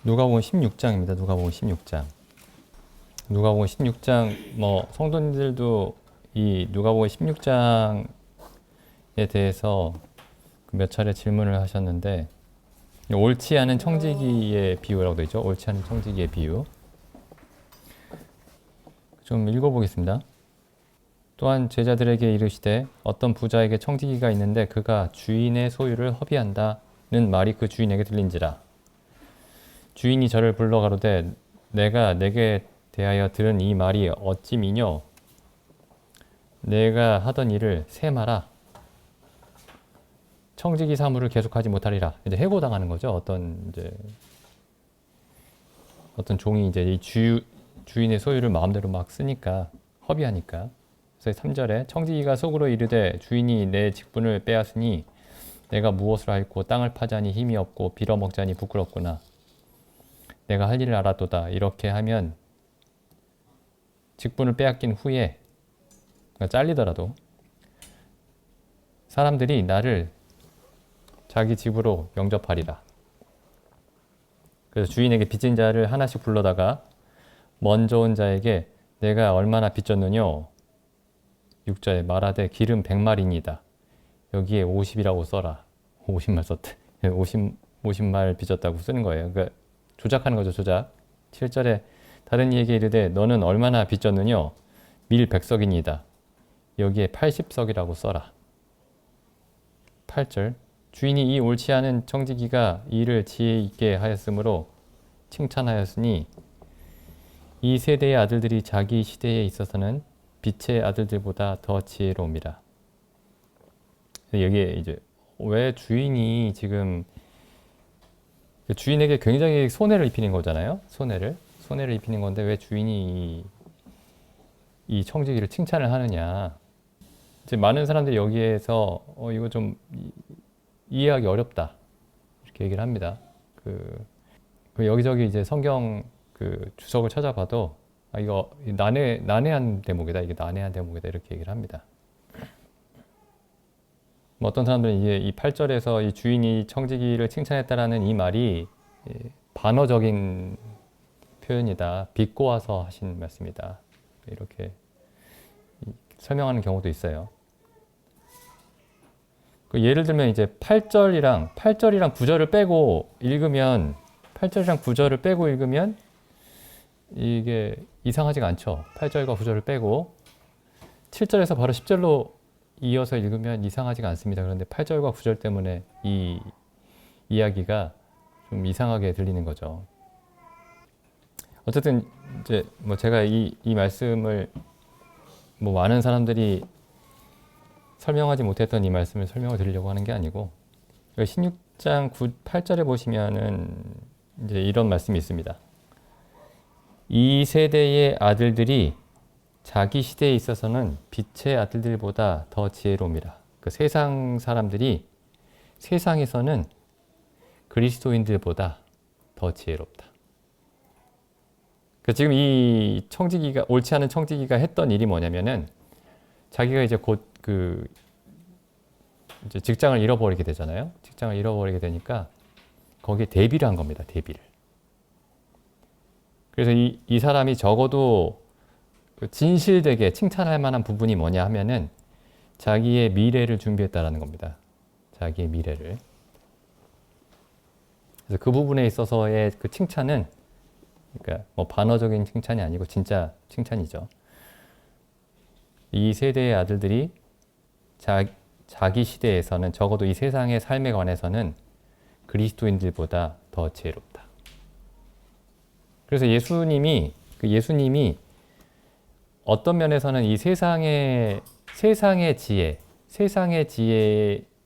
누가복음 16장입니다. 누가복음 16장. 누가복음 16장 성도님들도 이 누가복음 16장에 대해서 몇 차례 질문을 하셨는데 옳지 않은 청지기의 비유라고 되어 있죠. 옳지 않은 청지기의 비유. 좀 읽어보겠습니다. 또한 제자들에게 이르시되 어떤 부자에게 청지기가 있는데 그가 주인의 소유를 허비한다는 말이 그 주인에게 들린지라. 주인이 저를 불러 가로되 내가 내게 대하여 들은 이 말이 어찌 미뇨? 내가 하던 일을 세마라. 청지기 사물을 계속하지 못하리라. 이제 해고당하는 거죠. 어떤 종이 이제 이 주인의 소유를 마음대로 막 쓰니까 허비하니까. 그래서 3절에 청지기가 속으로 이르되 주인이 내 직분을 빼앗으니 내가 무엇을 할꼬 땅을 파자니 힘이 없고 빌어먹자니 부끄럽구나. 내가 할 일을 알았도다. 이렇게 하면 직분을 빼앗긴 후에 그러니까 잘리더라도 사람들이 나를 자기 집으로 영접하리라. 그래서 주인에게 빚진 자를 하나씩 불러다가 먼저 온 자에게 내가 얼마나 빚졌느뇨? 6절에 말하되 기름 100마리니이다. 여기에 50이라고 써라. 50말 썼대. 50말 빚졌다고 쓰는 거예요. 그러니까 조작하는 거죠, 조작. 7절에 다른 이에게 이르되 너는 얼마나 빚졌느뇨? 밀 100석이니이다. 여기에 80석이라고 써라. 8절 주인이 이 옳지 않은 청지기가 이를 지혜 있게 하였으므로 칭찬하였으니 이 세대의 아들들이 자기 시대에 있어서는 빛의 아들들보다 더 지혜로움이라. 여기에 이제 왜 주인이 지금 주인에게 굉장히 손해를 입히는 거잖아요. 손해를 입히는 건데 왜 주인이 이 청지기를 칭찬을 하느냐. 이제 많은 사람들이 여기에서 이거 좀 이해하기 어렵다 이렇게 얘기를 합니다. 그 여기저기 이제 성경 그 주석을 찾아봐도 이거 난해한 대목이다. 이게 난해한 대목이다 이렇게 얘기를 합니다. 어떤 사람들은 이제 이 8절에서 이 주인이 청지기를 칭찬했다라는 이 말이 반어적인 표현이다. 비꼬아서 하신 말씀이다. 이렇게 설명하는 경우도 있어요. 예를 들면 이제 8절이랑 9절을 빼고 읽으면 8절이랑 9절을 빼고 읽으면 이게 이상하지가 않죠. 8절과 9절을 빼고 7절에서 바로 10절로 이어서 읽으면 이상하지가 않습니다. 그런데 8절과 9절 때문에 이 이야기가 좀 이상하게 들리는 거죠. 어쨌든 이제 제가 이 말씀을 많은 사람들이 설명하지 못했던 이 말씀을 설명을 드리려고 하는 게 아니고 16장 8절에 보시면은 이제 이런 말씀이 있습니다. 이 세대의 아들들이 자기 시대에 있어서는 빛의 아들들보다 더 지혜로움이라. 그 세상 사람들이 세상에서는 그리스도인들보다 더 지혜롭다. 그 지금 이 청지기가 옳지 않은 청지기가 했던 일이 뭐냐면은 자기가 이제 곧 이제 직장을 잃어버리게 되잖아요. 직장을 잃어버리게 되니까 거기에 대비를 한 겁니다. 대비를. 그래서 이 사람이 적어도 진실되게 칭찬할 만한 부분이 뭐냐 하면은 자기의 미래를 준비했다라는 겁니다. 자기의 미래를. 그래서 그 부분에 있어서의 그 칭찬은 그러니까 반어적인 칭찬이 아니고 진짜 칭찬이죠. 이 세대의 아들들이 자기 시대에서는 적어도 이 세상의 삶에 관해서는 그리스도인들보다 더 지혜롭다. 그래서 예수님이 어떤 면에서는 이 세상의 지혜에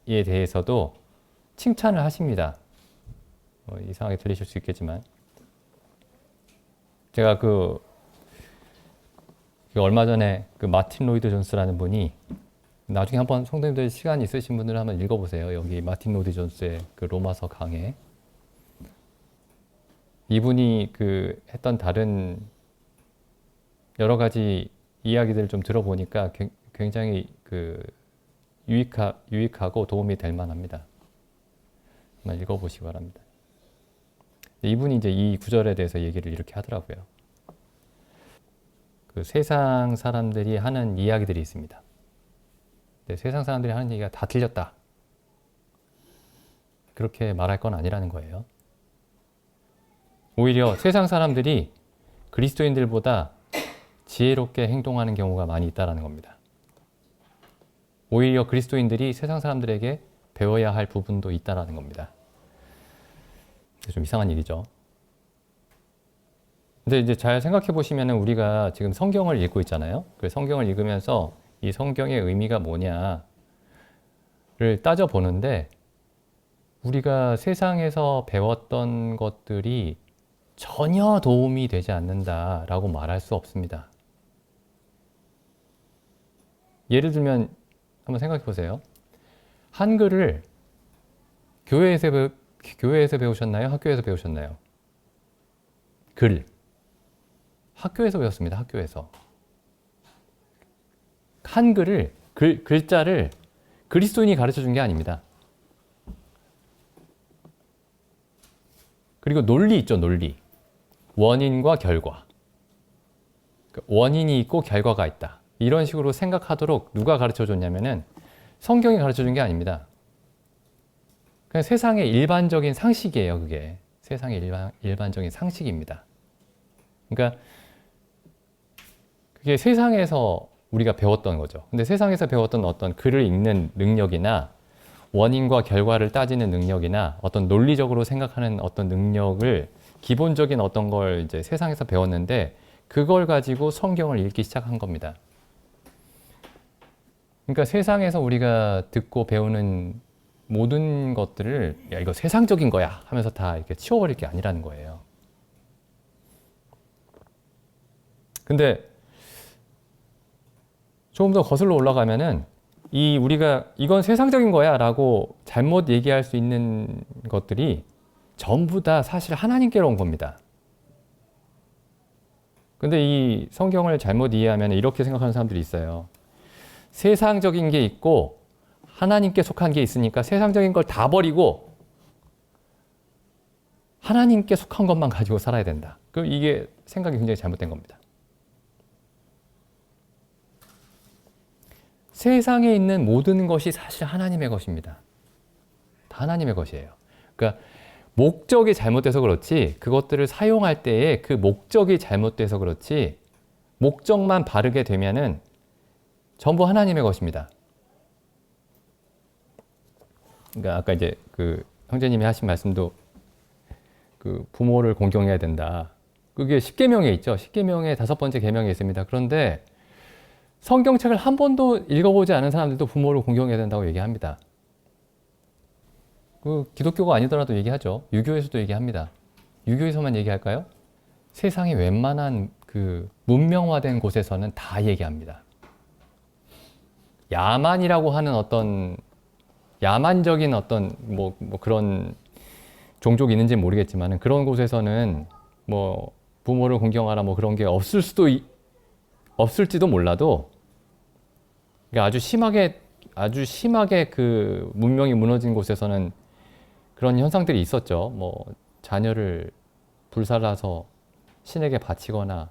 대해서도 칭찬을 하십니다. 이상하게 들리실 수 있겠지만 제가 얼마 전에 마틴 로이드 존스라는 분이 나중에 한번 성도님들 시간 있으신 분들은 한번 읽어보세요. 여기 마틴 로이드 존스의 로마서 강해. 이분이 했던 다른 여러 가지 이야기들을 좀 들어보니까 굉장히 유익하고 도움이 될 만합니다. 한번 읽어보시기 바랍니다. 이분이 이제 이 구절에 대해서 얘기를 이렇게 하더라고요. 그 세상 사람들이 하는 이야기들이 있습니다. 근데 세상 사람들이 하는 얘기가 다 틀렸다. 그렇게 말할 건 아니라는 거예요. 오히려 세상 사람들이 그리스도인들보다 지혜롭게 행동하는 경우가 많이 있다는 겁니다. 오히려 그리스도인들이 세상 사람들에게 배워야 할 부분도 있다는 겁니다. 좀 이상한 얘기죠. 근데 이제 잘 생각해 보시면 우리가 지금 성경을 읽고 있잖아요. 그 성경을 읽으면서 이 성경의 의미가 뭐냐를 따져 보는데 우리가 세상에서 배웠던 것들이 전혀 도움이 되지 않는다라고 말할 수 없습니다. 예를 들면 한번 생각해 보세요. 한글을 교회에서 배우셨나요? 학교에서 배우셨나요? 글. 학교에서 배웠습니다. 학교에서. 한글을, 글자를 그리스도인이 가르쳐 준 게 아닙니다. 그리고 논리 있죠, 논리. 원인과 결과. 원인이 있고 결과가 있다. 이런 식으로 생각하도록 누가 가르쳐 줬냐면은 성경이 가르쳐 준 게 아닙니다. 그냥 세상의 일반적인 상식이에요, 그게. 세상의 일반적인 상식입니다. 그러니까 그게 세상에서 우리가 배웠던 거죠. 근데 세상에서 배웠던 어떤 글을 읽는 능력이나 원인과 결과를 따지는 능력이나 어떤 논리적으로 생각하는 어떤 능력을 기본적인 어떤 걸 이제 세상에서 배웠는데 그걸 가지고 성경을 읽기 시작한 겁니다. 그러니까 세상에서 우리가 듣고 배우는 모든 것들을 야, 이거 세상적인 거야 하면서 다 이렇게 치워버릴 게 아니라는 거예요. 근데 조금 더 거슬러 올라가면은 우리가 이건 세상적인 거야 라고 잘못 얘기할 수 있는 것들이 전부 다 사실 하나님께로 온 겁니다. 근데 이 성경을 잘못 이해하면 이렇게 생각하는 사람들이 있어요. 세상적인 게 있고 하나님께 속한 게 있으니까 세상적인 걸 다 버리고 하나님께 속한 것만 가지고 살아야 된다. 그럼 이게 생각이 굉장히 잘못된 겁니다. 세상에 있는 모든 것이 사실 하나님의 것입니다. 다 하나님의 것이에요. 그러니까 목적이 잘못돼서 그렇지 그것들을 사용할 때에 그 목적이 잘못돼서 그렇지 목적만 바르게 되면은 전부 하나님의 것입니다. 그러니까 아까 이제 그 형제님이 하신 말씀도 그 부모를 공경해야 된다. 그게 10계명에 있죠. 10계명의 5번째 계명에 있습니다. 그런데 성경책을 한 번도 읽어보지 않은 사람들도 부모를 공경해야 된다고 얘기합니다. 그 기독교가 아니더라도 얘기하죠. 유교에서도 얘기합니다. 유교에서만 얘기할까요? 세상의 웬만한 그 문명화된 곳에서는 다 얘기합니다. 야만이라고 하는 어떤 야만적인 어떤 뭐 그런 종족이 있는지 모르겠지만 그런 곳에서는 뭐 부모를 공경하라 뭐 그런 게 없을지도 몰라도 그러니까 아주 심하게 그 문명이 무너진 곳에서는 그런 현상들이 있었죠. 뭐 자녀를 불살라서 신에게 바치거나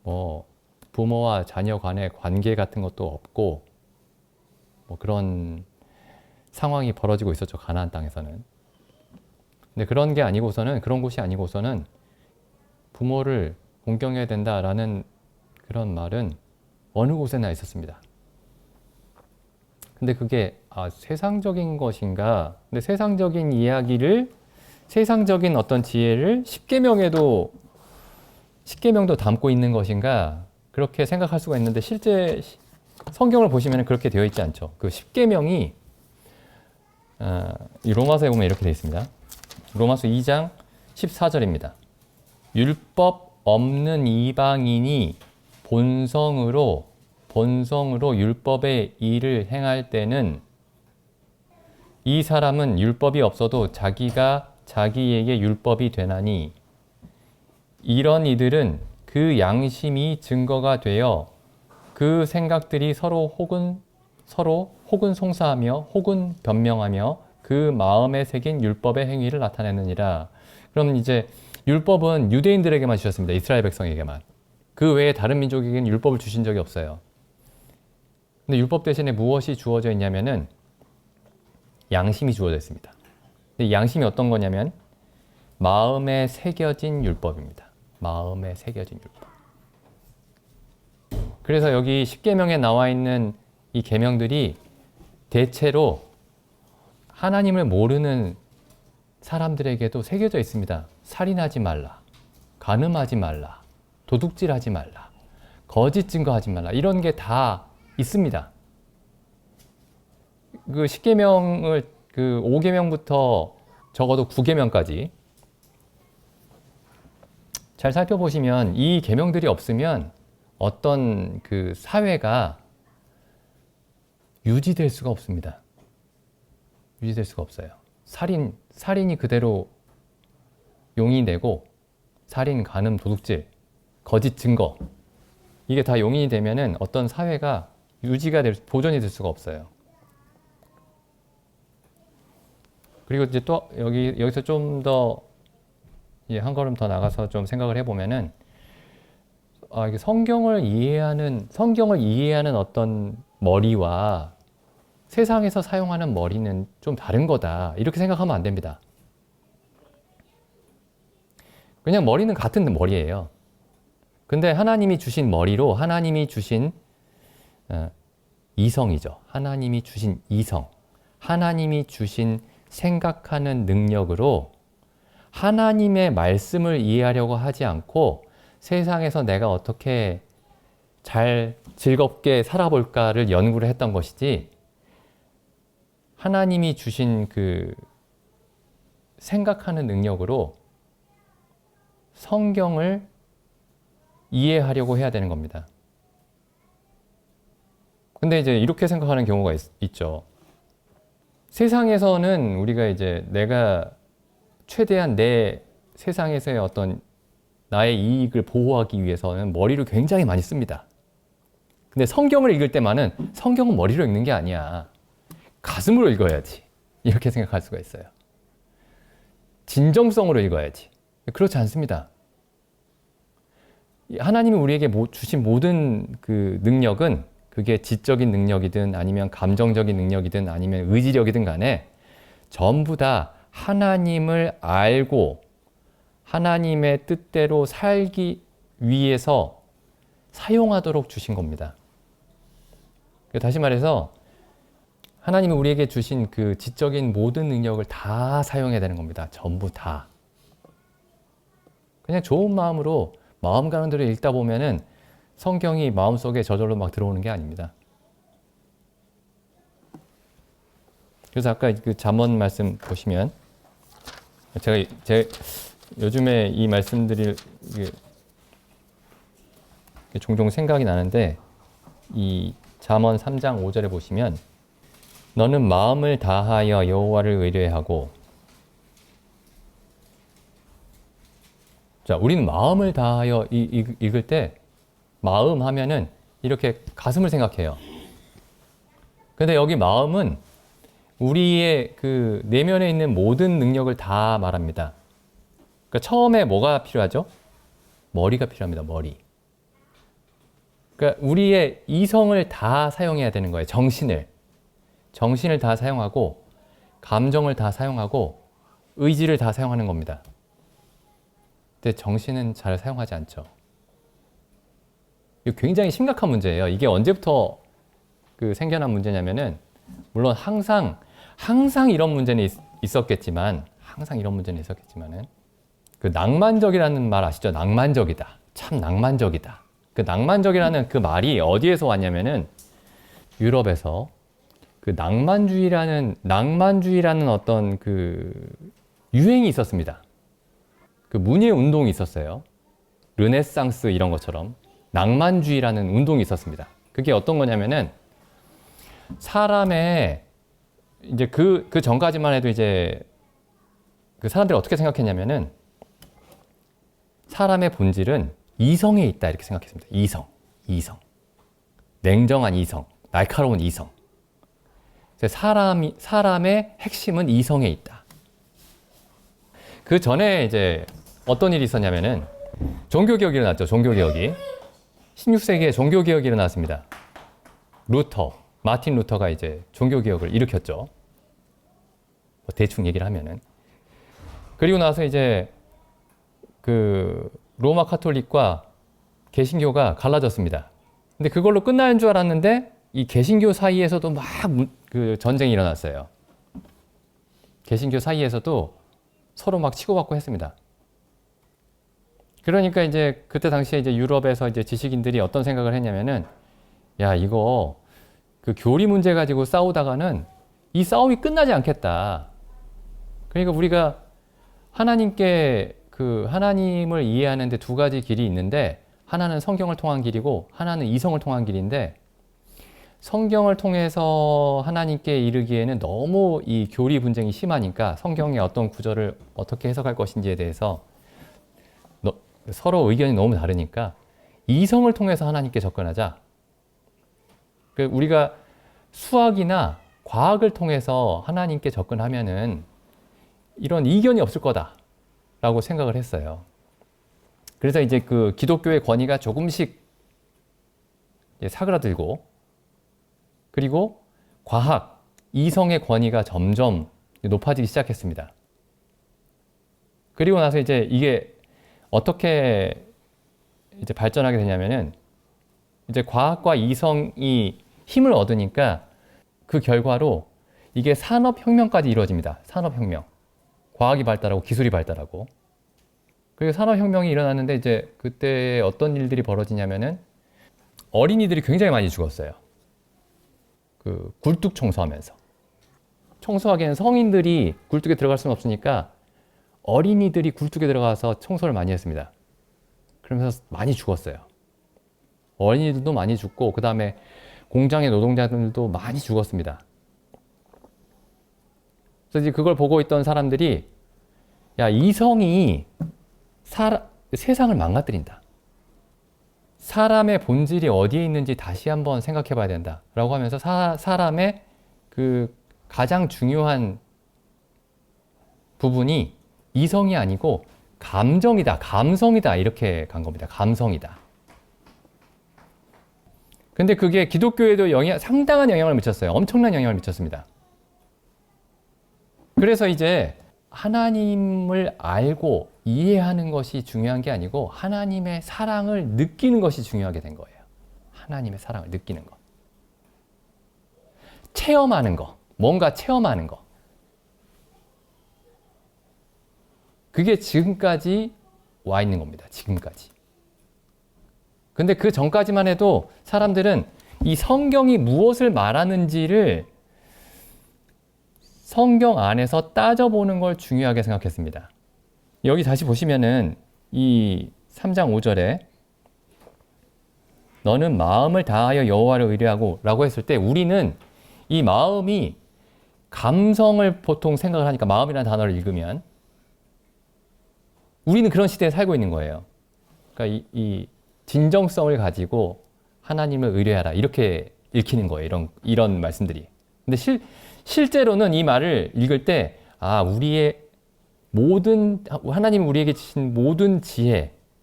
뭐 부모와 자녀 간의 관계 같은 것도 없고 뭐 그런 상황이 벌어지고 있었죠. 가나안 땅에서는. 근데 그런 곳이 아니고서는 부모를 공경해야 된다라는 그런 말은 어느 곳에나 있었습니다. 근데 그게 세상적인 것인가? 근데 세상적인 이야기를 세상적인 어떤 지혜를 10계명도 담고 있는 것인가? 그렇게 생각할 수가 있는데 실제 성경을 보시면 그렇게 되어 있지 않죠. 그 10계명이 이 로마서에 보면 이렇게 되어 있습니다. 로마서 2장 14절입니다. 율법 없는 이방인이 본성으로 율법의 일을 행할 때는 이 사람은 율법이 없어도 자기가 자기에게 율법이 되나니 이런 이들은 그 양심이 증거가 되어 그 생각들이 서로 혹은 송사하며 혹은 변명하며 그 마음에 새긴 율법의 행위를 나타내느니라. 그럼 이제 율법은 유대인들에게만 주셨습니다. 이스라엘 백성에게만. 그 외에 다른 민족에게는 율법을 주신 적이 없어요. 근데 율법 대신에 무엇이 주어져 있냐면은 양심이 주어져 있습니다. 근데 양심이 어떤 거냐면 마음에 새겨진 율법입니다. 마음에 새겨진 율법. 그래서 여기 십계명에 나와 있는 이 계명들이 대체로 하나님을 모르는 사람들에게도 새겨져 있습니다. 살인하지 말라, 간음하지 말라, 도둑질하지 말라, 거짓 증거하지 말라, 이런 게 다 있습니다. 그 10계명을 그 5계명부터 적어도 9계명까지 잘 살펴보시면 이 계명들이 없으면 어떤 그 사회가 유지될 수가 없습니다. 유지될 수가 없어요. 살인이 그대로 용인이 되고, 살인, 간음, 도둑질, 거짓 증거, 이게 다 용인이 되면은 어떤 사회가 보존이 될 수가 없어요. 그리고 이제 또 여기서 좀 더 한 걸음 더 나가서 좀 생각을 해보면은, 이게 성경을 이해하는 어떤 머리와 세상에서 사용하는 머리는 좀 다른 거다, 이렇게 생각하면 안 됩니다. 그냥 머리는 같은 머리예요. 근데 하나님이 주신 머리로, 하나님이 주신 이성이죠. 하나님이 주신 이성, 하나님이 주신 생각하는 능력으로 하나님의 말씀을 이해하려고 하지 않고 세상에서 내가 어떻게 잘 즐겁게 살아볼까를 연구를 했던 것이지, 하나님이 주신 그 생각하는 능력으로 성경을 이해하려고 해야 되는 겁니다. 근데 이제 이렇게 생각하는 경우가 있죠. 세상에서는 우리가 이제 내가 최대한 내 세상에서의 어떤 나의 이익을 보호하기 위해서는 머리를 굉장히 많이 씁니다. 근데 성경을 읽을 때만은 성경은 머리로 읽는 게 아니야. 가슴으로 읽어야지. 이렇게 생각할 수가 있어요. 진정성으로 읽어야지. 그렇지 않습니다. 하나님이 우리에게 주신 모든 그 능력은, 그게 지적인 능력이든 아니면 감정적인 능력이든 아니면 의지력이든 간에 전부 다 하나님을 알고 하나님의 뜻대로 살기 위해서 사용하도록 주신 겁니다. 다시 말해서 하나님이 우리에게 주신 그 지적인 모든 능력을 다 사용해야 되는 겁니다. 전부 다. 그냥 좋은 마음으로 마음 가는 대로 읽다 보면은 성경이 마음속에 저절로 막 들어오는 게 아닙니다. 그래서 아까 그 잠언 말씀 보시면, 제가 요즘에 이 말씀들이 종종 생각이 나는데, 이 잠언 3장 5절에 보시면, 너는 마음을 다하여 여호와를 의뢰하고, 자, 우리는 마음을 다하여 읽을 때 마음 하면은 이렇게 가슴을 생각해요. 근데 여기 마음은 우리의 그 내면에 있는 모든 능력을 다 말합니다. 그러니까 처음에 뭐가 필요하죠? 머리가 필요합니다. 머리. 그러니까 우리의 이성을 다 사용해야 되는 거예요. 정신을 다 사용하고, 감정을 다 사용하고, 의지를 다 사용하는 겁니다. 근데 정신은 잘 사용하지 않죠. 이거 굉장히 심각한 문제예요. 이게 언제부터 생겨난 문제냐면은, 물론 항상 이런 문제는 있었겠지만은, 그 낭만적이라는 말 아시죠? 낭만적이다. 참 낭만적이다. 그 낭만적이라는 그 말이 어디에서 왔냐면은 유럽에서 그 낭만주의라는 어떤 그 유행이 있었습니다. 그 문예 운동이 있었어요. 르네상스 이런 것처럼 낭만주의라는 운동이 있었습니다. 그게 어떤 거냐면은 사람의 이제 그 전까지만 해도 이제 그 사람들이 어떻게 생각했냐면은 사람의 본질은 이성에 있다, 이렇게 생각했습니다. 이성. 냉정한 이성, 날카로운 이성. 사람의 핵심은 이성에 있다. 그 전에 이제 어떤 일이 있었냐면은 종교개혁이 일어났죠. 종교개혁이. 16세기에 종교개혁이 일어났습니다. 마틴 루터가 이제 종교개혁을 일으켰죠. 뭐 대충 얘기를 하면은. 그리고 나서 이제 그 로마 카톨릭과 개신교가 갈라졌습니다. 근데 그걸로 끝나는 줄 알았는데 이 개신교 사이에서도 막 그 전쟁이 일어났어요. 개신교 사이에서도 서로 막 치고받고 했습니다. 그러니까 이제 그때 당시에 이제 유럽에서 이제 지식인들이 어떤 생각을 했냐면은 야, 이거 그 교리 문제 가지고 싸우다가는 이 싸움이 끝나지 않겠다. 그러니까 우리가 하나님을 이해하는데 두 가지 길이 있는데 하나는 성경을 통한 길이고 하나는 이성을 통한 길인데 성경을 통해서 하나님께 이르기에는 너무 이 교리 분쟁이 심하니까 성경의 어떤 구절을 어떻게 해석할 것인지에 대해서 서로 의견이 너무 다르니까 이성을 통해서 하나님께 접근하자. 우리가 수학이나 과학을 통해서 하나님께 접근하면은 이런 이견이 없을 거다라고 생각을 했어요. 그래서 이제 그 기독교의 권위가 조금씩 사그라들고 그리고 과학, 이성의 권위가 점점 높아지기 시작했습니다. 그리고 나서 이제 이게 어떻게 이제 발전하게 되냐면은 이제 과학과 이성이 힘을 얻으니까 그 결과로 이게 산업혁명까지 이루어집니다. 산업혁명. 과학이 발달하고 기술이 발달하고. 그리고 산업혁명이 일어났는데 이제 그때 어떤 일들이 벌어지냐면은 어린이들이 굉장히 많이 죽었어요. 그 굴뚝 청소하면서. 청소하기에는 성인들이 굴뚝에 들어갈 수는 없으니까 어린이들이 굴뚝에 들어가서 청소를 많이 했습니다. 그러면서 많이 죽었어요. 어린이들도 많이 죽고 그 다음에 공장의 노동자들도 많이 죽었습니다. 그래서 이제 그걸 보고 있던 사람들이 야, 이성이 세상을 망가뜨린다. 사람의 본질이 어디에 있는지 다시 한번 생각해 봐야 된다. 라고 하면서 사람의 그 가장 중요한 부분이 이성이 아니고 감정이다, 감성이다. 이렇게 간 겁니다. 감성이다. 근데 그게 기독교에도 상당한 영향을 미쳤어요. 엄청난 영향을 미쳤습니다. 그래서 이제 하나님을 알고 이해하는 것이 중요한 게 아니고 하나님의 사랑을 느끼는 것이 중요하게 된 거예요. 하나님의 사랑을 느끼는 것. 체험하는 거. 뭔가 체험하는 거. 그게 지금까지 와 있는 겁니다. 지금까지. 근데 그 전까지만 해도 사람들은 이 성경이 무엇을 말하는지를 성경 안에서 따져보는 걸 중요하게 생각했습니다. 여기 다시 보시면은 이 3장 5절에 너는 마음을 다하여 여호와를 의뢰하고 라고 했을 때 우리는 이 마음이 감성을 보통 생각을 하니까 마음이라는 단어를 읽으면 우리는 그런 시대에 살고 있는 거예요. 그러니까 이 진정성을 가지고 하나님을 의뢰하라 이렇게 읽히는 거예요. 이런 말씀들이. 근데 실제로는 이 말을 읽을 때 하나님이 우리에게 주신 모든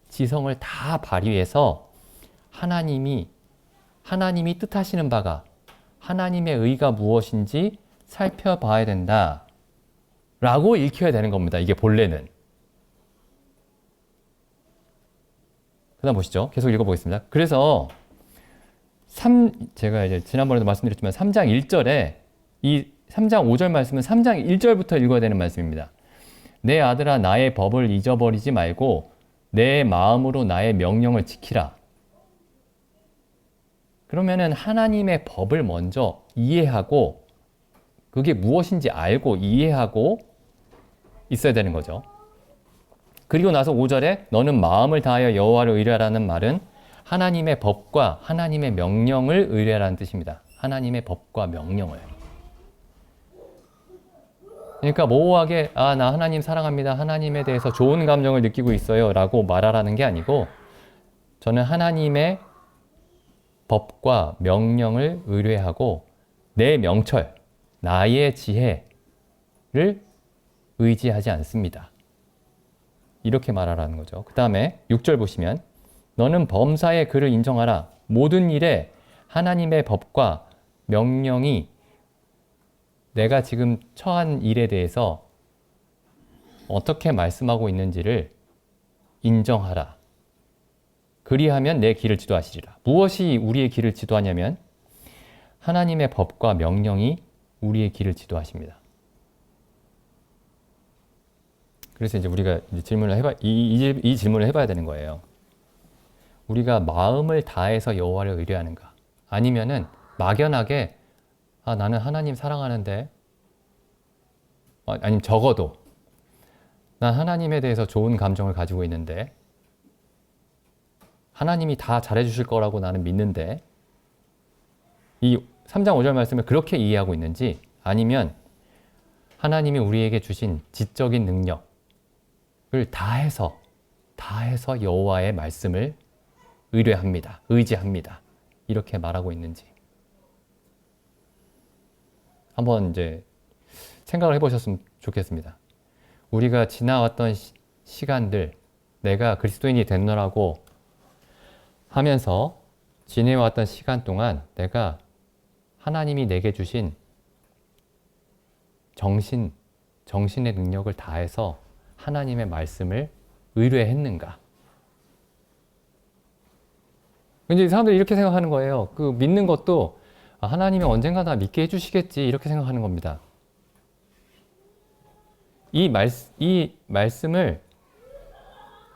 지성을 다 발휘해서 하나님이 뜻하시는 바가 하나님의 의가 무엇인지 살펴봐야 된다 라고 읽혀야 되는 겁니다. 이게 본래는. 그 다음 보시죠. 계속 읽어보겠습니다. 그래서 제가 이제 지난번에도 말씀드렸지만 3장 1절에 이 3장 5절 말씀은 3장 1절부터 읽어야 되는 말씀입니다. 내 아들아 나의 법을 잊어버리지 말고 내 마음으로 나의 명령을 지키라. 그러면은 하나님의 법을 먼저 이해하고 그게 무엇인지 알고 이해하고 있어야 되는 거죠. 그리고 나서 5절에 너는 마음을 다하여 여호와를 의뢰하라는 말은 하나님의 법과 하나님의 명령을 의뢰하라는 뜻입니다. 하나님의 법과 명령을. 그러니까 모호하게 나 하나님 사랑합니다. 하나님에 대해서 좋은 감정을 느끼고 있어요 라고 말하라는 게 아니고 저는 하나님의 법과 명령을 의뢰하고 내 명철, 나의 지혜를 의지하지 않습니다. 이렇게 말하라는 거죠. 그 다음에 6절 보시면 너는 범사의 그를 인정하라. 모든 일에 하나님의 법과 명령이 내가 지금 처한 일에 대해서 어떻게 말씀하고 있는지를 인정하라. 그리하면 내 길을 지도하시리라. 무엇이 우리의 길을 지도하냐면 하나님의 법과 명령이 우리의 길을 지도하십니다. 그래서 이제 우리가 질문을 이 질문을 해봐야 되는 거예요. 우리가 마음을 다해서 여호와를 의뢰하는가? 아니면은 막연하게 나는 하나님 사랑하는데, 아니면 적어도 난 하나님에 대해서 좋은 감정을 가지고 있는데 하나님이 다 잘해주실 거라고 나는 믿는데, 이 3장 5절 말씀을 그렇게 이해하고 있는지, 아니면 하나님이 우리에게 주신 지적인 능력을 다해서 여호와의 말씀을 의지합니다. 이렇게 말하고 있는지 한번 이제 생각을 해보셨으면 좋겠습니다. 우리가 지나왔던 시간들, 내가 그리스도인이 됐노라고 하면서 지내왔던 시간 동안 내가 하나님이 내게 주신 정신의 능력을 다해서 하나님의 말씀을 의뢰했는가? 근데 사람들이 이렇게 생각하는 거예요. 그 믿는 것도 하나님이 언젠가 나 믿게 해주시겠지, 이렇게 생각하는 겁니다. 이 말씀을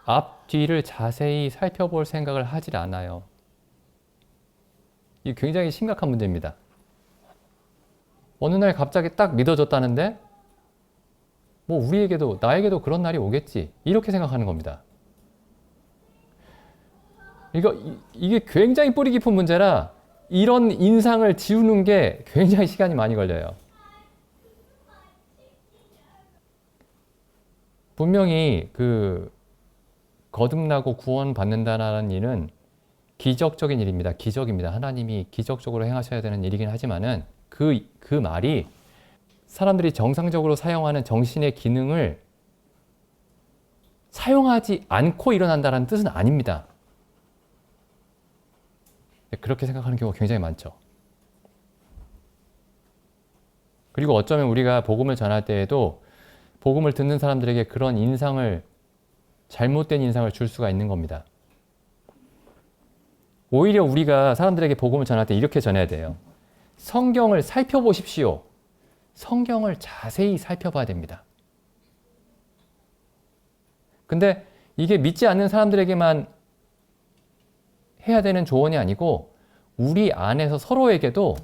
앞뒤를 자세히 살펴볼 생각을 하질 않아요. 이 굉장히 심각한 문제입니다. 어느 날 갑자기 딱 믿어졌다는데 뭐 나에게도 그런 날이 오겠지, 이렇게 생각하는 겁니다. 이게 굉장히 뿌리 깊은 문제라 이런 인상을 지우는 게 굉장히 시간이 많이 걸려요. 분명히 거듭나고 구원받는다는 일은 기적적인 일입니다. 기적입니다. 하나님이 기적적으로 행하셔야 되는 일이긴 하지만은 그 말이 사람들이 정상적으로 사용하는 정신의 기능을 사용하지 않고 일어난다는 뜻은 아닙니다. 그렇게 생각하는 경우가 굉장히 많죠. 그리고 어쩌면 우리가 복음을 전할 때에도 복음을 듣는 사람들에게 그런 잘못된 인상을 줄 수가 있는 겁니다. 오히려 우리가 사람들에게 복음을 전할 때 이렇게 전해야 돼요. 성경을 살펴보십시오. 성경을 자세히 살펴봐야 됩니다. 근데 이게 믿지 않는 사람들에게만 해야 되는 조언이 아니고 우리 안에서 서로에게도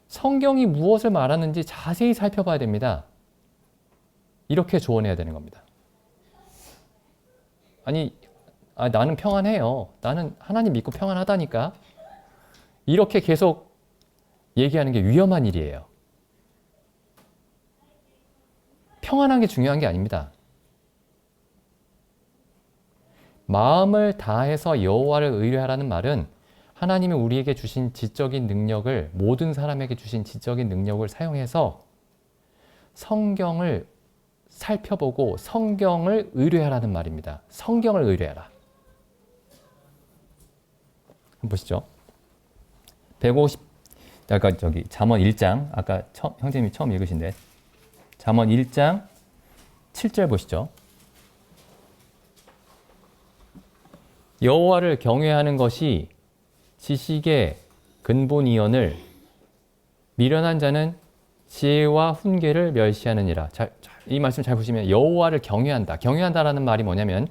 성경이 무엇을 말하는지 자세히 살펴봐야 됩니다. 이렇게 조언해야 되는 겁니다. 나는 평안해요. 나는 하나님 믿고 평안하다니까. 이렇게 계속 얘기하는 게 위험한 일이에요. 평안한 게 중요한 게 아닙니다. 마음을 다해서 여호와를 의뢰하라는 말은 하나님이 우리에게 주신 지적인 능력을, 모든 사람에게 주신 지적인 능력을 사용해서 성경을 살펴보고 성경을 의뢰하라는 말입니다. 성경을 의뢰하라. 한번 보시죠. 150, 잠언 1장, 아까 형제님이 처음 읽으신데, 잠언 1장 7절 보시죠. 여호와를 경외하는 것이 지식의 근본이언을 미련한 자는 지혜와 훈계를 멸시하느니라. 이 말씀 잘 보시면 여호와를 경외한다. 경외한다라는 말이 뭐냐면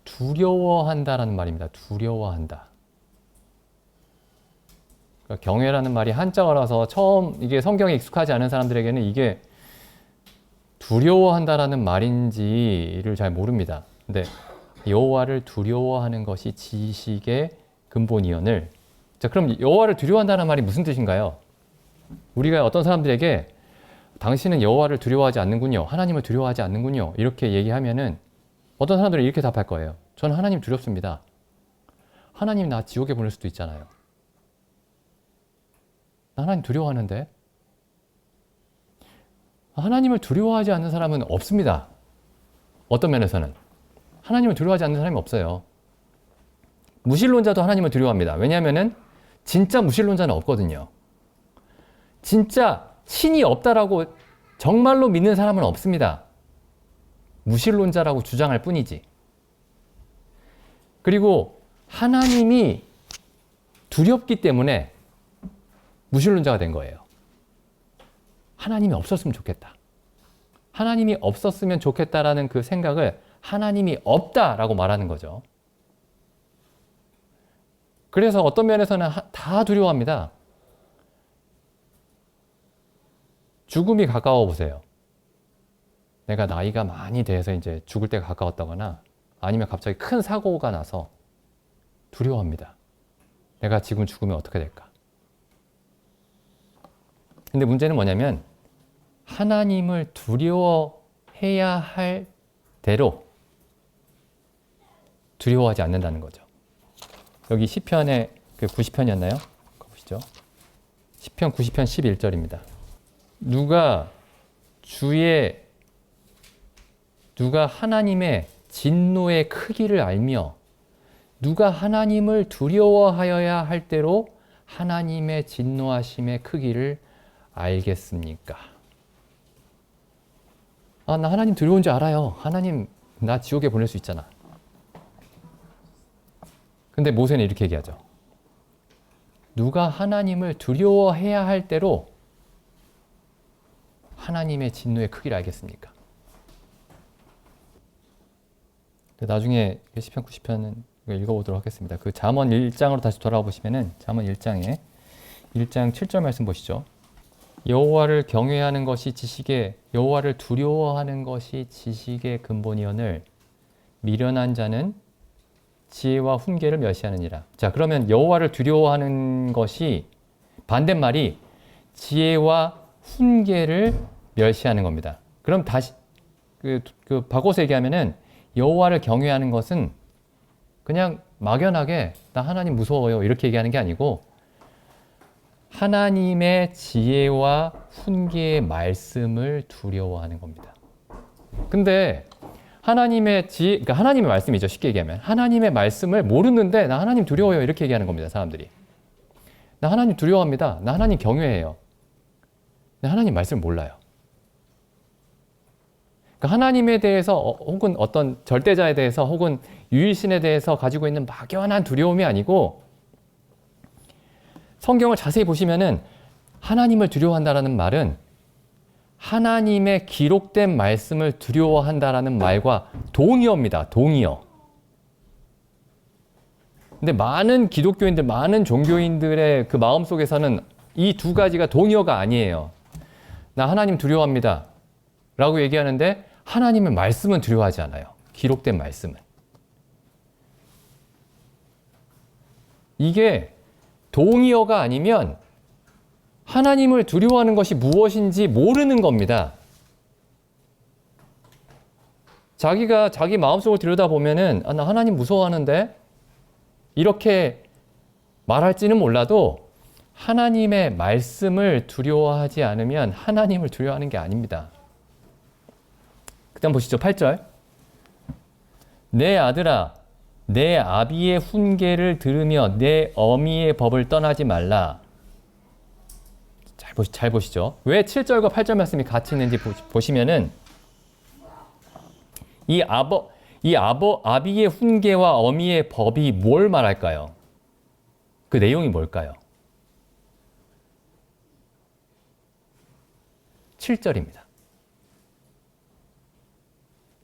두려워한다라는 말입니다. 두려워한다. 그러니까 경외라는 말이 한자어라서 처음 이게 성경에 익숙하지 않은 사람들에게는 이게 두려워한다라는 말인지를 잘 모릅니다. 근데 여호와를 두려워하는 것이 지식의 근본이언을. 자, 그럼 여호와를 두려워한다는 말이 무슨 뜻인가요? 우리가 어떤 사람들에게 당신은 여호와를 두려워하지 않는군요. 하나님을 두려워하지 않는군요. 이렇게 얘기하면은 어떤 사람들은 이렇게 답할 거예요. 저는 하나님 두렵습니다. 하나님 나 지옥에 보낼 수도 있잖아요. 나 하나님 두려워하는데? 하나님을 두려워하지 않는 사람은 없습니다. 어떤 면에서는 하나님을 두려워하지 않는 사람이 없어요. 무신론자도 하나님을 두려워합니다. 왜냐하면은 진짜 무신론자는 없거든요. 진짜 신이 없다라고 정말로 믿는 사람은 없습니다. 무신론자라고 주장할 뿐이지. 그리고 하나님이 두렵기 때문에 무신론자가 된 거예요. 하나님이 없었으면 좋겠다. 하나님이 없었으면 좋겠다라는 그 생각을 하나님이 없다라고 말하는 거죠. 그래서 어떤 면에서는 다 두려워합니다. 죽음이 가까워 보세요. 내가 나이가 많이 돼서 이제 죽을 때가 가까웠다거나 아니면 갑자기 큰 사고가 나서 두려워합니다. 내가 지금 죽으면 어떻게 될까? 근데 문제는 뭐냐면 하나님을 두려워해야 할 대로 두려워하지 않는다는 거죠. 여기 시편의 그 90편이었나요? 보시죠. 시편 90편 11절입니다. 누가 하나님의 진노의 크기를 알며 누가 하나님을 두려워하여야 할 대로 하나님의 진노하심의 크기를 알겠습니까? 아, 나 하나님 두려운 줄 알아요. 하나님 나 지옥에 보낼 수 있잖아. 근데 모세는 이렇게 얘기하죠. 누가 하나님을 두려워해야 할 대로 하나님의 진노의 크기를 알겠습니까? 나중에 시편 90편은 읽어보도록 하겠습니다. 그 잠언 1장으로 다시 돌아와 보시면은 잠언 1장에 1장 7절 말씀 보시죠. 여호와를 경외하는 것이 지식의 여호와를 두려워하는 것이 지식의 근본이오늘 미련한 자는 지혜와 훈계를 멸시하느니라. 자, 그러면 여호와를 두려워하는 것이 반대말이 지혜와 훈계를 멸시하는 겁니다. 그럼 다시 바꿔서 얘기하면은 여호와를 경외하는 것은 그냥 막연하게 나 하나님 무서워요 이렇게 얘기하는 게 아니고 하나님의 지혜와 훈계의 말씀을 두려워하는 겁니다. 근데 하나님의 그러니까 하나님의 말씀이죠. 쉽게 얘기하면 하나님의 말씀을 모르는데 나 하나님 두려워요 이렇게 얘기하는 겁니다. 사람들이. 나 하나님 두려워합니다. 나 하나님 경외해요. 나 하나님 말씀을 몰라요. 그러니까 하나님에 대해서 혹은 어떤 절대자에 대해서 혹은 유일신에 대해서 가지고 있는 막연한 두려움이 아니고 성경을 자세히 보시면은 하나님을 두려워한다라는 말은 하나님의 기록된 말씀을 두려워한다라는 말과 동의어입니다. 동의어. 근데 많은 기독교인들, 많은 종교인들의 그 마음속에서는 이 두 가지가 동의어가 아니에요. 나 하나님 두려워합니다. 라고 얘기하는데 하나님의 말씀은 두려워하지 않아요. 기록된 말씀은. 이게 동의어가 아니면 하나님을 두려워하는 것이 무엇인지 모르는 겁니다. 자기가 자기 마음속을 들여다보면은 아, 나 하나님 무서워하는데 이렇게 말할지는 몰라도 하나님의 말씀을 두려워하지 않으면 하나님을 두려워하는 게 아닙니다. 그 다음 보시죠. 8절. 내 아들아 내 아비의 훈계를 들으며 내 어미의 법을 떠나지 말라. 잘 보시죠. 왜 7절과 8절 말씀이 같이 있는지 보시면은 아비의 훈계와 어미의 법이 뭘 말할까요? 그 내용이 뭘까요? 7절입니다.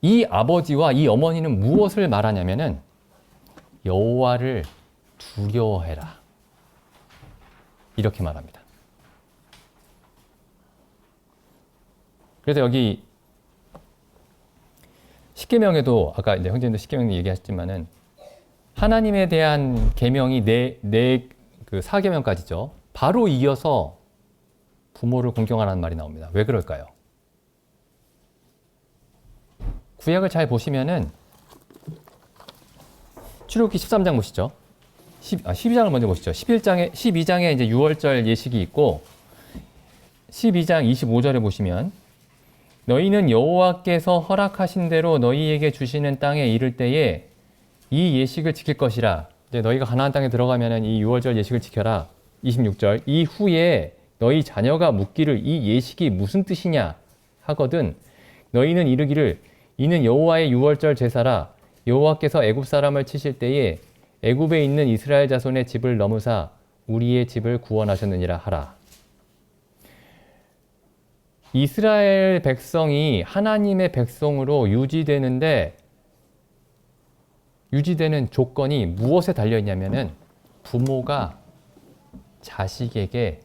이 아버지와 이 어머니는 무엇을 말하냐면은 여호와를 두려워해라. 이렇게 말합니다. 그래서 여기 십계명에도 아까 이제 형제님도 십계명 얘기하셨지만은 하나님에 대한 계명이 그 사계명까지죠. 바로 이어서 부모를 공경하라는 말이 나옵니다. 왜 그럴까요? 구약을 잘 보시면은 출애굽기 13장 보시죠. 12장을 먼저 보시죠. 12장에 이제 6월절 예식이 있고 12장 25절에 보시면 너희는 여호와께서 허락하신 대로 너희에게 주시는 땅에 이를 때에 이 예식을 지킬 것이라. 이제 너희가 가나안 땅에 들어가면은 이 유월절 예식을 지켜라. 26절. 이후에 너희 자녀가 묻기를 이 예식이 무슨 뜻이냐 하거든 너희는 이르기를 이는 여호와의 유월절 제사라. 여호와께서 애굽 사람을 치실 때에 애굽에 있는 이스라엘 자손의 집을 넘으사 우리의 집을 구원하셨느니라 하라. 이스라엘 백성이 하나님의 백성으로 유지되는 조건이 무엇에 달려있냐면은 부모가 자식에게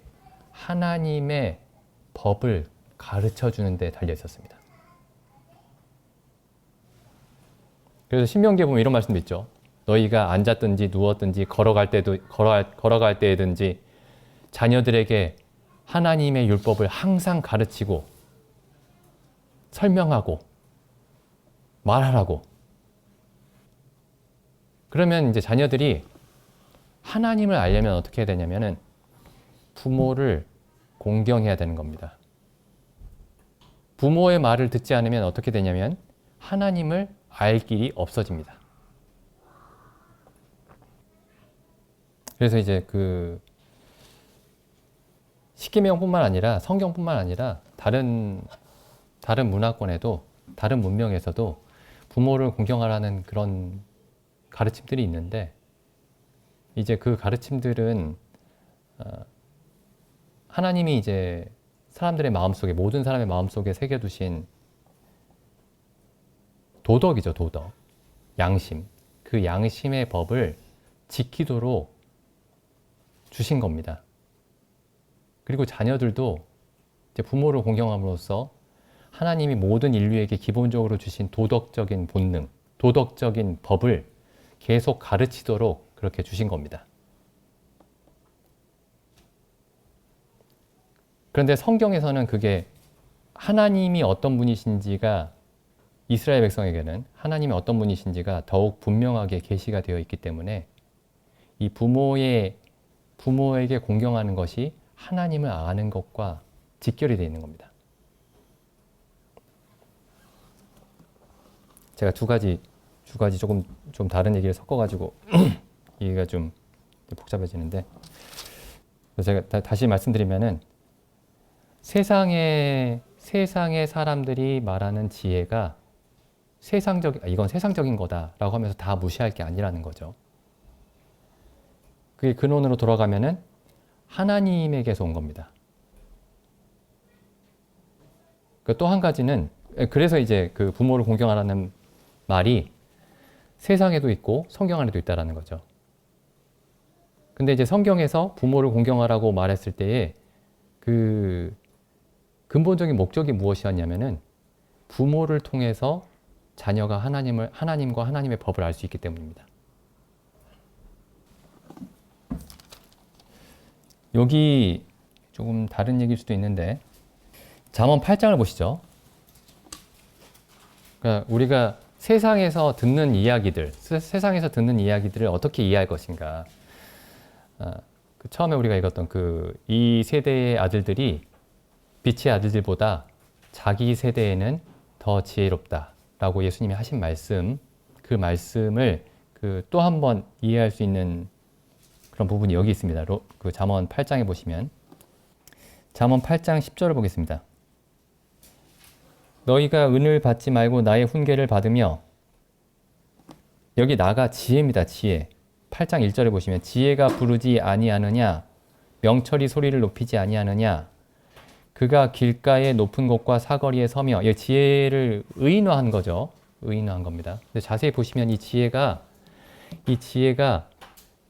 하나님의 법을 가르쳐 주는 데 달려 있었습니다. 그래서 신명기에 보면 이런 말씀도 있죠. 너희가 앉았든지 누웠든지 걸어갈 때든지 자녀들에게 하나님의 율법을 항상 가르치고 설명하고 말하라고. 그러면 이제 자녀들이 하나님을 알려면 어떻게 해야 되냐면은 부모를 공경해야 되는 겁니다. 부모의 말을 듣지 않으면 어떻게 되냐면 하나님을 알 길이 없어집니다. 그래서 이제 그 십계명뿐만 아니라 성경뿐만 아니라 다른 문화권에도 다른 문명에서도 부모를 공경하라는 그런 가르침들이 있는데 이제 그 가르침들은 하나님이 이제 사람들의 마음속에 모든 사람의 마음속에 새겨두신 도덕이죠. 도덕, 양심. 그 양심의 법을 지키도록 주신 겁니다. 그리고 자녀들도 이제 부모를 공경함으로써 하나님이 모든 인류에게 기본적으로 주신 도덕적인 본능, 도덕적인 법을 계속 가르치도록 그렇게 주신 겁니다. 그런데 성경에서는 그게 하나님이 어떤 분이신지가 이스라엘 백성에게는 하나님이 어떤 분이신지가 더욱 분명하게 계시가 되어 있기 때문에 이 부모에게 공경하는 것이 하나님을 아는 것과 직결이 되어 있는 겁니다. 제가 두 가지 좀 다른 얘기를 섞어가지고 얘기가 좀 복잡해지는데 제가 다시 말씀드리면은 세상의 사람들이 말하는 지혜가 이건 세상적인 거다라고 하면서 다 무시할 게 아니라는 거죠. 그게 근원으로 돌아가면은 하나님에게서 온 겁니다. 또 한 가지는 그래서 이제 그 부모를 공경하라는 말이 세상에도 있고 성경 안에도 있다라는 거죠. 근데 이제 성경에서 부모를 공경하라고 말했을 때에 그 근본적인 목적이 무엇이었냐면은 부모를 통해서 자녀가 하나님과 하나님의 법을 알 수 있기 때문입니다. 여기 조금 다른 얘기일 수도 있는데 잠언 8장을 보시죠. 그러니까 우리가 세상에서 듣는 이야기들을 어떻게 이해할 것인가. 처음에 우리가 읽었던 이 세대의 아들들이 빛의 아들들보다 자기 세대에는 더 지혜롭다라고 예수님이 하신 말씀, 그 말씀을 또 한 번 이해할 수 있는 그런 부분이 여기 있습니다. 그 잠언 8장에 보시면 잠언 8장 10절을 보겠습니다. 너희가 은을 받지 말고 나의 훈계를 받으며 여기 나가 지혜입니다. 지혜. 8장 1절에 보시면 지혜가 부르지 아니하느냐 명철이 소리를 높이지 아니하느냐 그가 길가의 높은 곳과 사거리에 서며 지혜를 의인화한 거죠. 의인화한 겁니다. 근데 자세히 보시면 이 지혜가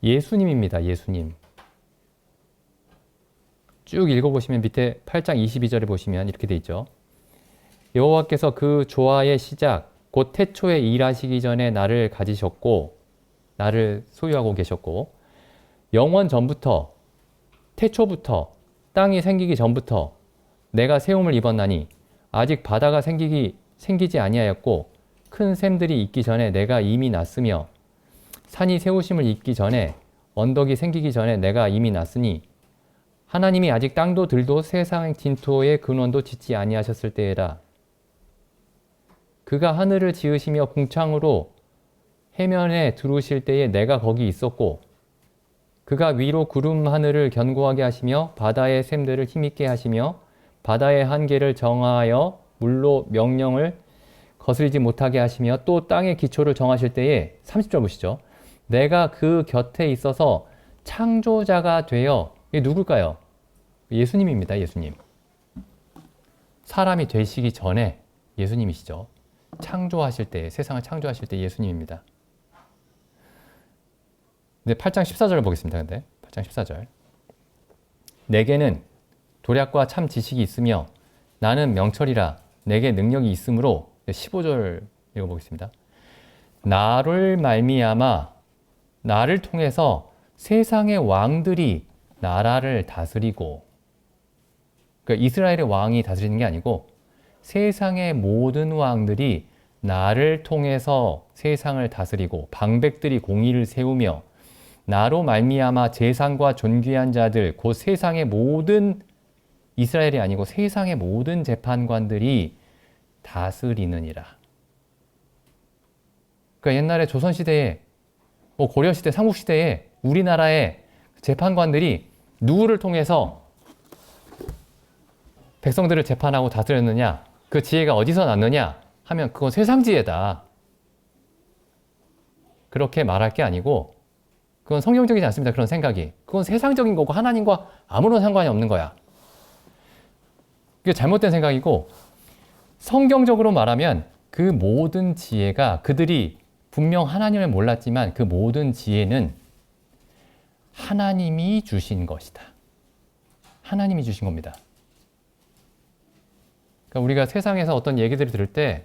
예수님입니다. 예수님. 쭉 읽어보시면 밑에 8장 22절에 보시면 이렇게 돼 있죠. 여호와께서 그 조화의 시작 곧 태초에 일하시기 전에 나를 가지셨고 나를 소유하고 계셨고 영원 전부터 태초부터 땅이 생기기 전부터 내가 세움을 입었나니 아직 바다가 생기지 아니하였고 큰 샘들이 있기 전에 내가 이미 났으며 산이 세우심을 입기 전에 언덕이 생기기 전에 내가 이미 났으니 하나님이 아직 땅도 들도 세상 진토의 근원도 짓지 아니하셨을 때에라. 그가 하늘을 지으시며 궁창으로 해면에 두르실 때에 내가 거기 있었고 그가 위로 구름 하늘을 견고하게 하시며 바다의 샘들을 힘있게 하시며 바다의 한계를 정하여 물로 명령을 거스리지 못하게 하시며 또 땅의 기초를 정하실 때에 30절 보시죠. 내가 그 곁에 있어서 창조자가 되어 이게 누굴까요? 예수님입니다. 예수님. 사람이 되시기 전에 예수님이시죠. 창조하실 때, 세상을 창조하실 때 예수님입니다. 네, 8장 14절을 보겠습니다. 근데 8장 14절. 내게는 도략과 참 지식이 있으며 나는 명철이라 내게 능력이 있으므로 15절 읽어보겠습니다. 나를 말미암아 나를 통해서 세상의 왕들이 나라를 다스리고 그러니까 이스라엘의 왕이 다스리는 게 아니고 세상의 모든 왕들이 나를 통해서 세상을 다스리고 방백들이 공의를 세우며 나로 말미암아 재상과 존귀한 자들 곧 세상의 모든 이스라엘이 아니고 세상의 모든 재판관들이 다스리느니라. 그러니까 옛날에 조선시대에 고려시대, 삼국시대에 우리나라의 재판관들이 누구를 통해서 백성들을 재판하고 다스렸느냐? 그 지혜가 어디서 났느냐? 하면 그건 세상 지혜다. 그렇게 말할 게 아니고 그건 성경적이지 않습니다. 그런 생각이. 그건 세상적인 거고 하나님과 아무런 상관이 없는 거야. 그게 잘못된 생각이고 성경적으로 말하면 그 모든 지혜가 그들이 분명 하나님을 몰랐지만 그 모든 지혜는 하나님이 주신 것이다. 하나님이 주신 겁니다. 그러니까 우리가 세상에서 어떤 얘기들을 들을 때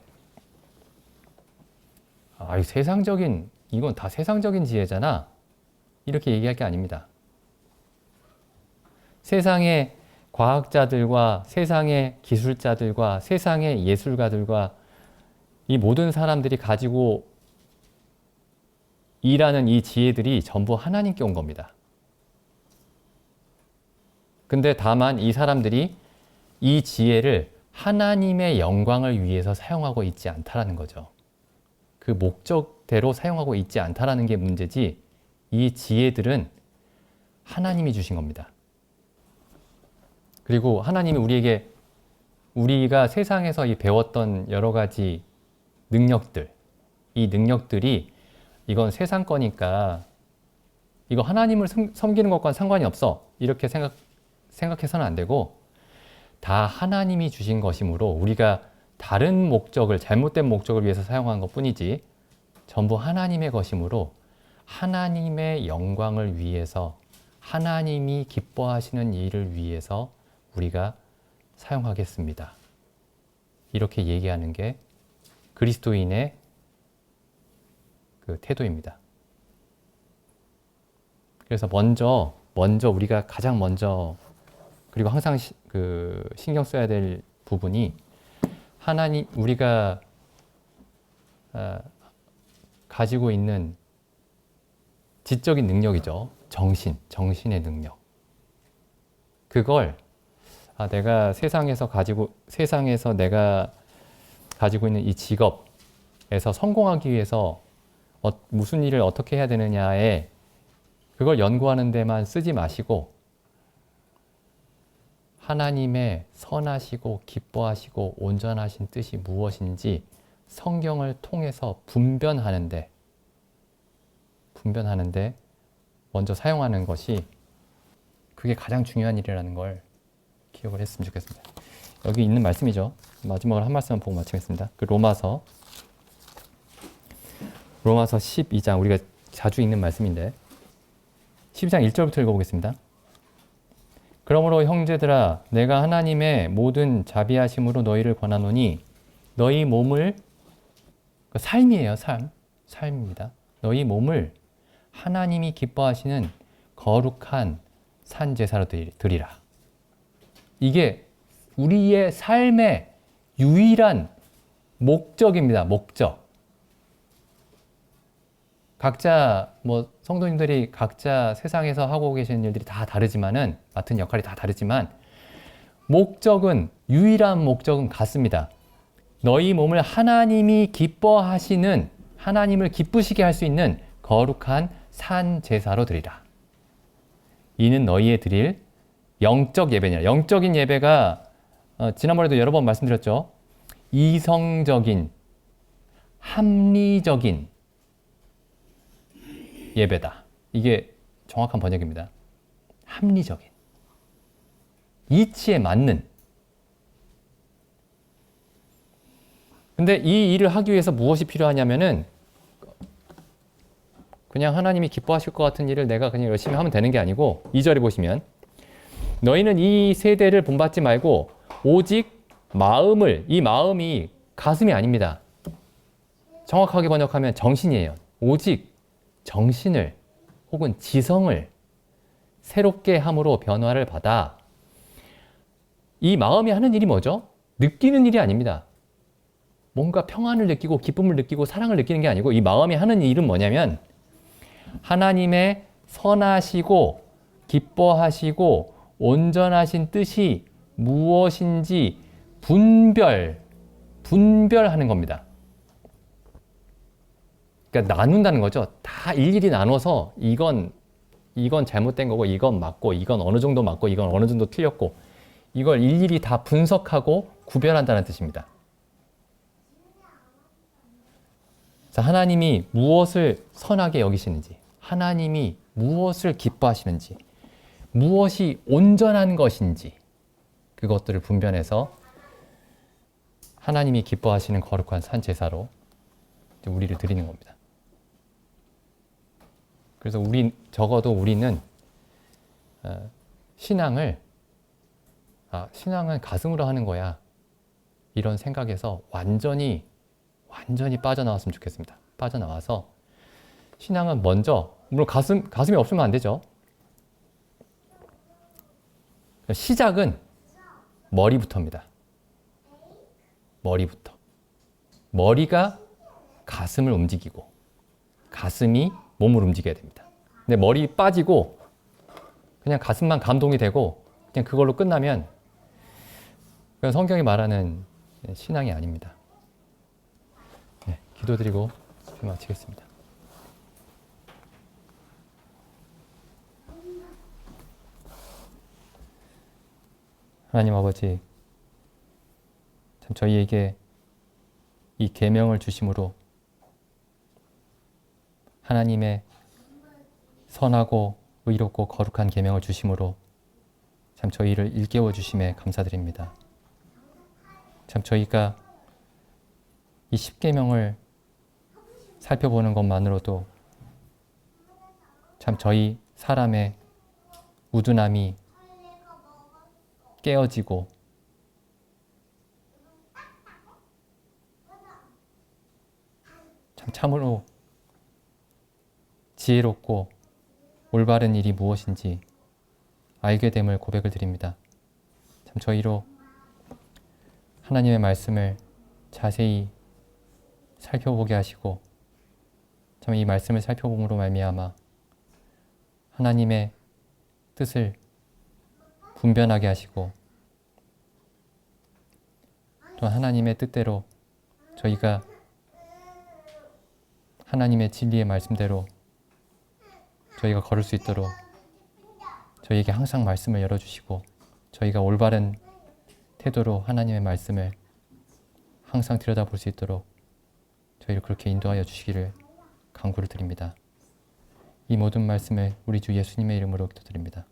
이건 다 세상적인 지혜잖아. 이렇게 얘기할 게 아닙니다. 세상의 과학자들과 세상의 기술자들과 세상의 예술가들과 이 모든 사람들이 가지고 일하는 이 지혜들이 전부 하나님께 온 겁니다. 근데 다만 이 사람들이 이 지혜를 하나님의 영광을 위해서 사용하고 있지 않다라는 거죠. 그 목적대로 사용하고 있지 않다라는 게 문제지 이 지혜들은 하나님이 주신 겁니다. 그리고 하나님이 우리에게 우리가 세상에서 배웠던 여러 가지 능력들, 이 능력들이 이건 세상 거니까 이거 하나님을 섬기는 것과는 상관이 없어. 이렇게 생각해서는 안 되고 다 하나님이 주신 것이므로 우리가 다른 목적을, 잘못된 목적을 위해서 사용한 것 뿐이지 전부 하나님의 것이므로 하나님의 영광을 위해서 하나님이 기뻐하시는 일을 위해서 우리가 사용하겠습니다. 이렇게 얘기하는 게 그리스도인의 그 태도입니다. 그래서 먼저 우리가 가장 먼저 그리고 항상 신경 써야 될 부분이 우리가 가지고 있는 지적인 능력이죠. 정신의 능력. 그걸 내가 세상에서 내가 가지고 있는 이 직업에서 성공하기 위해서 무슨 일을 어떻게 해야 되느냐에 그걸 연구하는 데만 쓰지 마시고 하나님의 선하시고 기뻐하시고 온전하신 뜻이 무엇인지 성경을 통해서 분별하는데 먼저 사용하는 것이 그게 가장 중요한 일이라는 걸 기억을 했으면 좋겠습니다. 여기 있는 말씀이죠. 마지막으로 한 말씀 보고 마치겠습니다. 그 로마서 12장 우리가 자주 읽는 말씀인데 12장 1절부터 읽어보겠습니다. 그러므로 형제들아 내가 하나님의 모든 자비하심으로 너희를 권하노니 너희 몸을 삶이에요. 삶입니다. 너희 몸을 하나님이 기뻐하시는 거룩한 산 제사로 드리라. 이게 우리의 삶의 유일한 목적입니다. 목적. 각자 성도님들이 각자 세상에서 하고 계시는 일들이 다 다르지만은 맡은 역할이 다 다르지만 유일한 목적은 같습니다. 너희 몸을 하나님이 기뻐하시는, 하나님을 기쁘시게 할 수 있는 거룩한 산 제사로 드리라. 이는 너희의 드릴 영적 예배니라. 영적인 예배가 지난번에도 여러 번 말씀드렸죠. 이성적인, 합리적인 예배다. 이게 정확한 번역입니다. 합리적인, 이치에 맞는. 근데 이 일을 하기 위해서 무엇이 필요하냐면은 그냥 하나님이 기뻐하실 것 같은 일을 내가 그냥 열심히 하면 되는 게 아니고 2절에 보시면 너희는 이 세대를 본받지 말고 오직 마음을, 이 마음이 가슴이 아닙니다. 정확하게 번역하면 정신이에요. 오직 정신을 혹은 지성을 새롭게 함으로 변화를 받아. 이 마음이 하는 일이 뭐죠? 느끼는 일이 아닙니다. 뭔가 평안을 느끼고 기쁨을 느끼고 사랑을 느끼는 게 아니고 이 마음이 하는 일은 뭐냐면 하나님의 선하시고 기뻐하시고 온전하신 뜻이 무엇인지 분별하는 겁니다. 그러니까 나눈다는 거죠. 다 일일이 나눠서 이건 잘못된 거고 이건 맞고 이건 어느 정도 맞고 이건 어느 정도 틀렸고 이걸 일일이 다 분석하고 구별한다는 뜻입니다. 자, 하나님이 무엇을 선하게 여기시는지, 하나님이 무엇을 기뻐하시는지, 무엇이 온전한 것인지 그것들을 분별해서 하나님이 기뻐하시는 거룩한 산 제사로 우리를 드리는 겁니다. 그래서 적어도 우리는 신앙은 가슴으로 하는 거야. 이런 생각에서 완전히 빠져나왔으면 좋겠습니다. 빠져나와서 신앙은 먼저, 물론 가슴이 없으면 안 되죠. 시작은 머리부터입니다. 머리부터. 머리가 가슴을 움직이고 가슴이 몸을 움직여야 됩니다. 근데 머리 빠지고 그냥 가슴만 감동이 되고 그냥 그걸로 끝나면 그건 성경이 말하는 신앙이 아닙니다. 네, 기도드리고 마치겠습니다. 하나님 아버지, 참 저희에게 이 계명을 주심으로 하나님의 선하고 의롭고 거룩한 계명을 주심으로 참 저희를 일깨워 주심에 감사드립니다. 참 저희가 이 10계명을 살펴보는 것만으로도 참 저희 사람의 우둔함이 깨어지고 참으로 지혜롭고 올바른 일이 무엇인지 알게 됨을 고백을 드립니다. 참 저희로 하나님의 말씀을 자세히 살펴보게 하시고 참 이 말씀을 살펴봄으로 말미암아 하나님의 뜻을 분별하게 하시고 또 하나님의 뜻대로 저희가 하나님의 진리의 말씀대로 저희가 걸을 수 있도록 저희에게 항상 말씀을 열어주시고 저희가 올바른 태도로 하나님의 말씀을 항상 들여다볼 수 있도록 저희를 그렇게 인도하여 주시기를 간구를 드립니다. 이 모든 말씀을 우리 주 예수님의 이름으로 기도드립니다.